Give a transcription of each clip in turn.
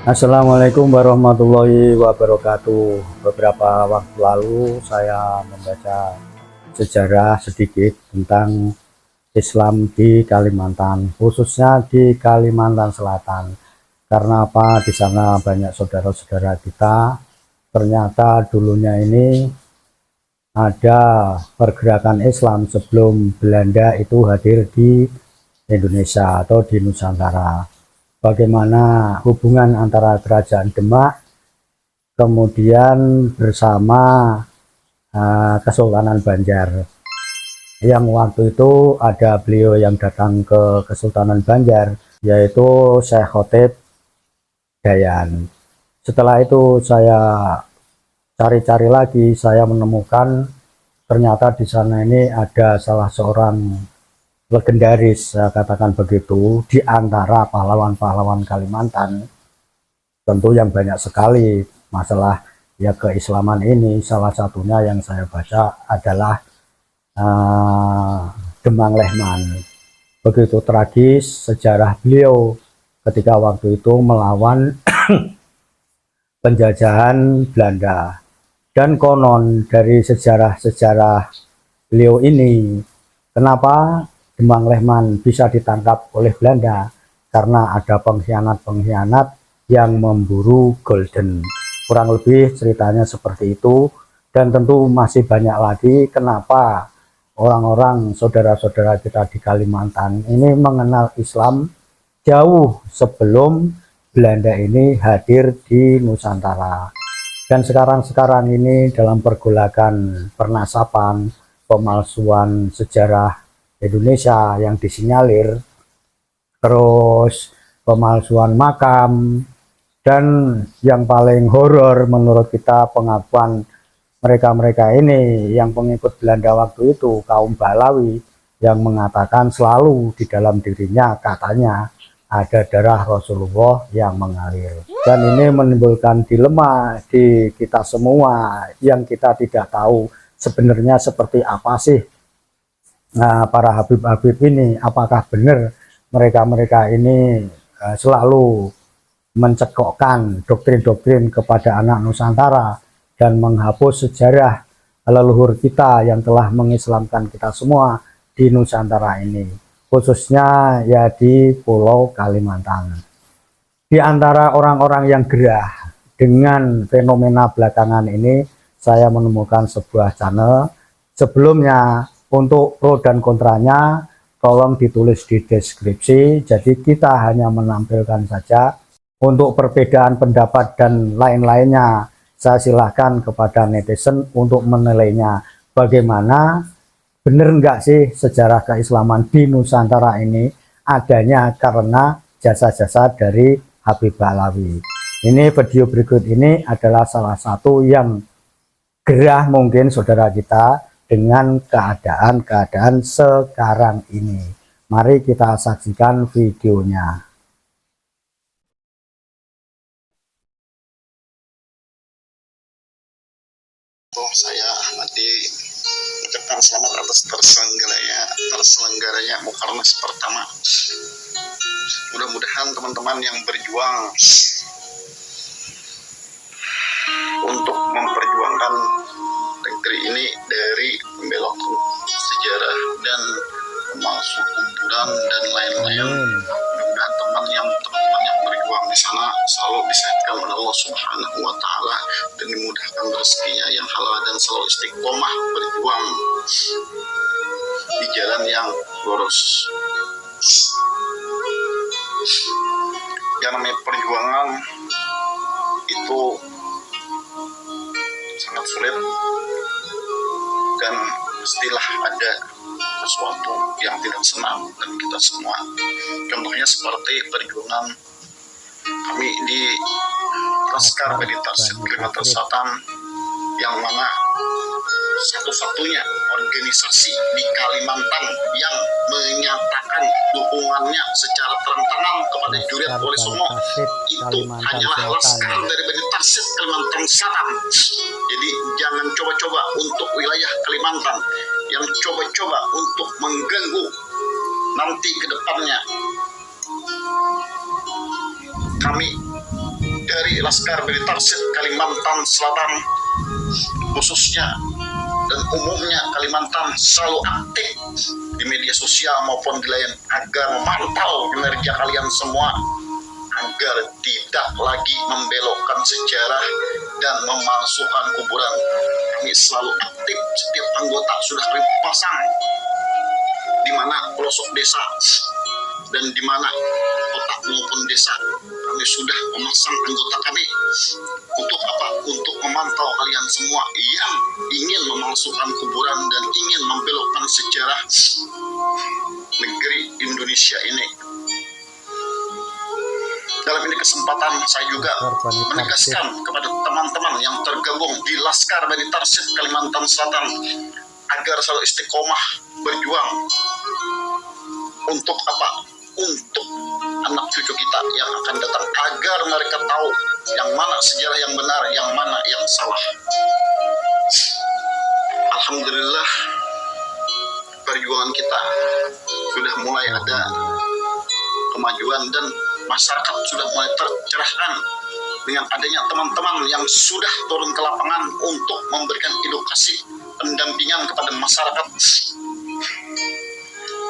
Assalamualaikum warahmatullahi wabarakatuh. Beberapa waktu lalu saya membaca sejarah sedikit tentang Islam di Kalimantan, khususnya di Kalimantan Selatan. Karena apa? Di sana banyak saudara-saudara kita. Ternyata dulunya ini ada pergerakan Islam sebelum Belanda itu hadir di Indonesia atau di Nusantara. Bagaimana hubungan antara Kerajaan Demak kemudian bersama Kesultanan Banjar, yang waktu itu ada beliau yang datang ke Kesultanan Banjar, yaitu Syekh Khotib Dayan. Setelah itu saya cari-cari lagi, saya menemukan ternyata di sana ini ada salah seorang legendaris, saya katakan begitu, di antara pahlawan-pahlawan Kalimantan. Tentu yang banyak sekali masalah ya keislaman ini. Salah satunya yang saya baca adalah Demang Lehman. Begitu tragis sejarah beliau ketika waktu itu melawan penjajahan Belanda. Dan konon dari sejarah-sejarah beliau ini, kenapa Demang Lehman bisa ditangkap oleh Belanda? Karena ada pengkhianat-pengkhianat yang memburu Golden. Kurang lebih ceritanya seperti itu. Dan tentu masih banyak lagi kenapa orang-orang saudara-saudara kita di Kalimantan ini mengenal Islam jauh sebelum Belanda ini hadir di Nusantara. Dan sekarang ini dalam pergolakan pernasapan, pemalsuan sejarah Indonesia yang disinyalir, terus pemalsuan makam, dan yang paling horor menurut kita pengakuan mereka-mereka ini yang pengikut Belanda waktu itu, kaum Balawi, yang mengatakan selalu di dalam dirinya katanya ada darah Rasulullah yang mengalir. Dan ini menimbulkan dilema di kita semua yang kita tidak tahu sebenarnya seperti apa sih para Habib-Habib ini. Apakah benar mereka-mereka ini selalu mencekokkan doktrin-doktrin kepada anak Nusantara dan menghapus sejarah leluhur kita yang telah mengislamkan kita semua di Nusantara ini, khususnya ya di Pulau Kalimantan. Di antara orang-orang yang gerah dengan fenomena belakangan ini, saya menemukan sebuah channel. Sebelumnya untuk pro dan kontranya tolong ditulis di deskripsi, jadi kita hanya menampilkan saja. Untuk perbedaan pendapat dan lain-lainnya, saya silahkan kepada netizen untuk menilainya. Bagaimana, benar enggak sih sejarah keislaman di Nusantara ini adanya karena jasa-jasa dari Habib Balawi. Ini video berikut ini adalah salah satu yang gerah mungkin saudara kita dengan keadaan-keadaan sekarang ini. Mari kita saksikan videonya. Saya Ahmadi ucapkan selamat atas terselenggaranya Mukarnas pertama. Mudah-mudahan teman-teman yang berjuang untuk memperjuangkan negeri ini dari pembelok sejarah dan pemalsu kuburan dan lain-lain, mudah-mudahan teman-teman yang berjuang di sana selalu disehatkan oleh Allah Subhanahu wa Ta'ala dan dimudahkan rezekinya yang halal dan selalu istiqomah berjuang di jalan yang lurus. Yang namanya perjuangan itu sangat sulit dan pastilah ada sesuatu yang tidak senang dan kita semua. Contohnya seperti perjuangan kami di Laskar Meditasi Kalimantan Selatan, yang mana satu-satunya organisasi di Kalimantan yang menyatakan dukungannya secara terang-terangan kepada Juliet Wali Songo itu hanyalah Laskar dari Meditasi Kalimantan Selatan. Jadi jangan coba-coba untuk wilayah Kalimantan yang coba-coba untuk mengganggu nanti ke depannya kami dari Laskar Bani Tarsit Kalimantan Selatan khususnya dan umumnya Kalimantan selalu aktif di media sosial maupun di lain agar memantau kinerja kalian semua agar tidak lagi membelokkan sejarah dan memalsukan kuburan. Kami selalu aktif, setiap anggota sudah kami pasang di mana pelosok desa dan di mana kota maupun desa. Kami sudah memasang anggota kami untuk apa? Untuk memantau kalian semua yang ingin memalsukan kuburan dan ingin membelokkan sejarah negeri Indonesia ini. Dalam ini kesempatan saya juga menegaskan kepada teman-teman yang tergabung di Laskar Bani Tarsit Kalimantan Selatan agar selalu istiqomah berjuang untuk apa? Untuk anak cucu kita yang akan datang agar mereka tahu yang mana sejarah yang benar, yang mana yang salah. Alhamdulillah perjuangan kita sudah mulai ada kemajuan dan masyarakat sudah mulai tercerahkan dengan adanya teman-teman yang sudah turun ke lapangan untuk memberikan edukasi pendampingan kepada masyarakat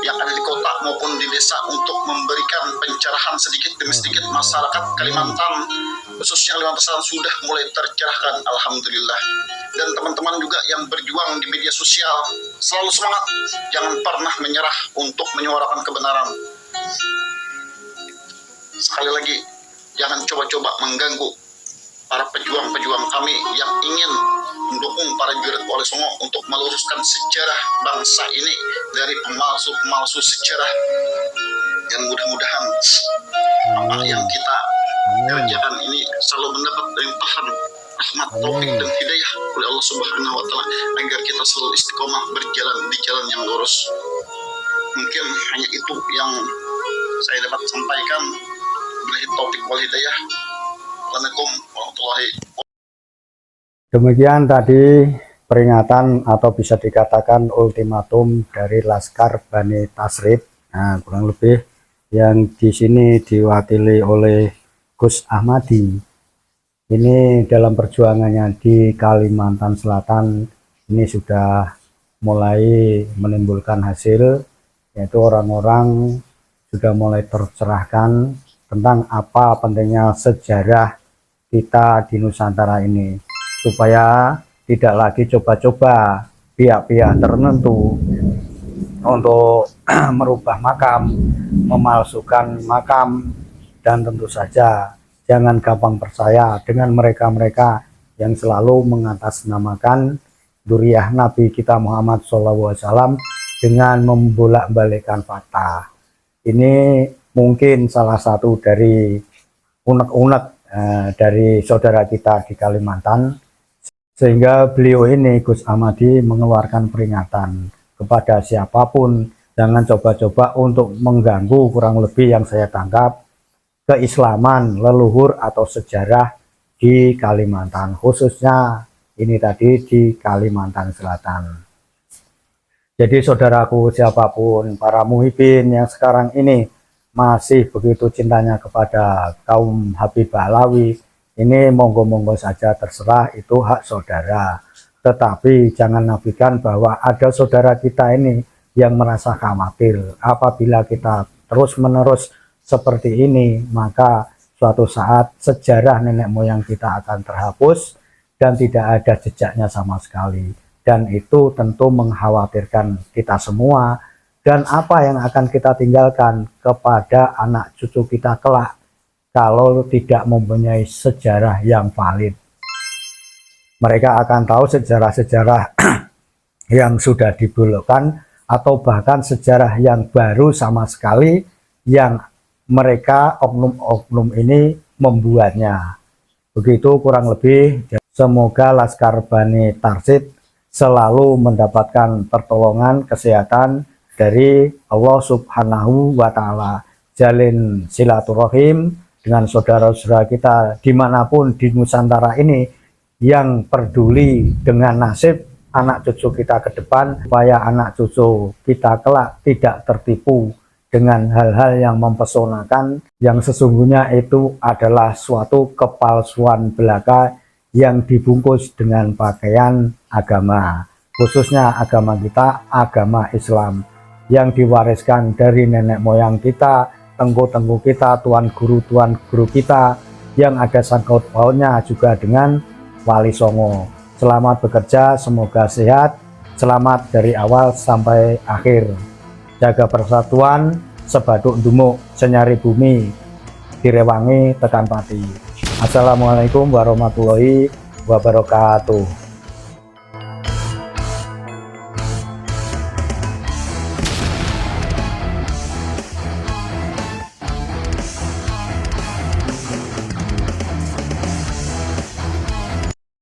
yang ada di kota maupun di desa untuk memberikan pencerahan sedikit demi sedikit. Masyarakat Kalimantan khususnya Kalimantan Selatan sudah mulai tercerahkan, alhamdulillah. Dan teman-teman juga yang berjuang di media sosial selalu semangat, jangan pernah menyerah untuk menyuarakan kebenaran. Sekali lagi, jangan coba-coba mengganggu para pejuang-pejuang kami yang ingin mendukung para jurid Wali Songo untuk meluruskan sejarah bangsa ini dari pemalsu-pemalsu sejarah. Dan mudah-mudahan apa yang kita kerjakan ini selalu mendapat limpahan rahmat, taufik dan hidayah oleh Allah Subhanahu wa Ta'ala agar kita selalu istiqomah berjalan di jalan yang lurus. Mungkin hanya itu yang saya dapat sampaikan. Billahi taufik wal hidayah. Assalamualaikum warahmatullahi wabarakatuh. Demikian tadi peringatan atau bisa dikatakan ultimatum dari Laskar Bani Tarsit. Nah, kurang lebih yang di sini diwakili oleh Gus Ahmadi. Ini dalam perjuangannya di Kalimantan Selatan ini sudah mulai menimbulkan hasil, yaitu orang-orang sudah mulai tercerahkan tentang apa pentingnya sejarah kita di Nusantara ini, supaya tidak lagi coba-coba pihak-pihak tertentu untuk merubah makam, memalsukan makam, dan tentu saja jangan gampang percaya dengan mereka-mereka yang selalu mengatasnamakan dzurriyyah Nabi kita Muhammad SAW dengan membolak-balikkan fakta. Ini mungkin salah satu dari unek-unek dari saudara kita di Kalimantan, sehingga beliau ini Gus Ahmadi mengeluarkan peringatan kepada siapapun, jangan coba-coba untuk mengganggu, kurang lebih yang saya tangkap, keislaman, leluhur atau sejarah di Kalimantan, khususnya ini tadi di Kalimantan Selatan. Jadi saudaraku siapapun, para muhibin yang sekarang ini masih begitu cintanya kepada kaum Habibah Alawi, ini monggo-monggo saja, terserah, itu hak saudara. Tetapi jangan nafikan bahwa ada saudara kita ini yang merasa khawatir apabila kita terus-menerus seperti ini, maka suatu saat sejarah nenek moyang kita akan terhapus dan tidak ada jejaknya sama sekali. Dan itu tentu mengkhawatirkan kita semua. Dan apa yang akan kita tinggalkan kepada anak cucu kita kelak kalau tidak mempunyai sejarah yang valid. Mereka akan tahu sejarah-sejarah yang sudah dibelokkan atau bahkan sejarah yang baru sama sekali yang mereka oknum-oknum ini membuatnya. Begitu kurang lebih. Semoga Laskar Bani Tarsit selalu mendapatkan pertolongan kesehatan dari Allah Subhanahu wa Ta'ala. Jalin silaturahim dengan saudara-saudara kita dimanapun di Nusantara ini yang peduli dengan nasib anak cucu kita ke depan, supaya anak cucu kita kelak tidak tertipu dengan hal-hal yang mempesonakan, yang sesungguhnya itu adalah suatu kepalsuan belaka yang dibungkus dengan pakaian agama, khususnya agama kita, agama Islam, yang diwariskan dari nenek moyang kita, tengku-tengku kita, tuan guru kita, yang ada sangkut pautnya juga dengan Wali Songo. Selamat bekerja, semoga sehat, selamat dari awal sampai akhir. Jaga persatuan, sebaduk dumuk, senyari bumi, direwangi tekan pati. Assalamualaikum warahmatullahi wabarakatuh.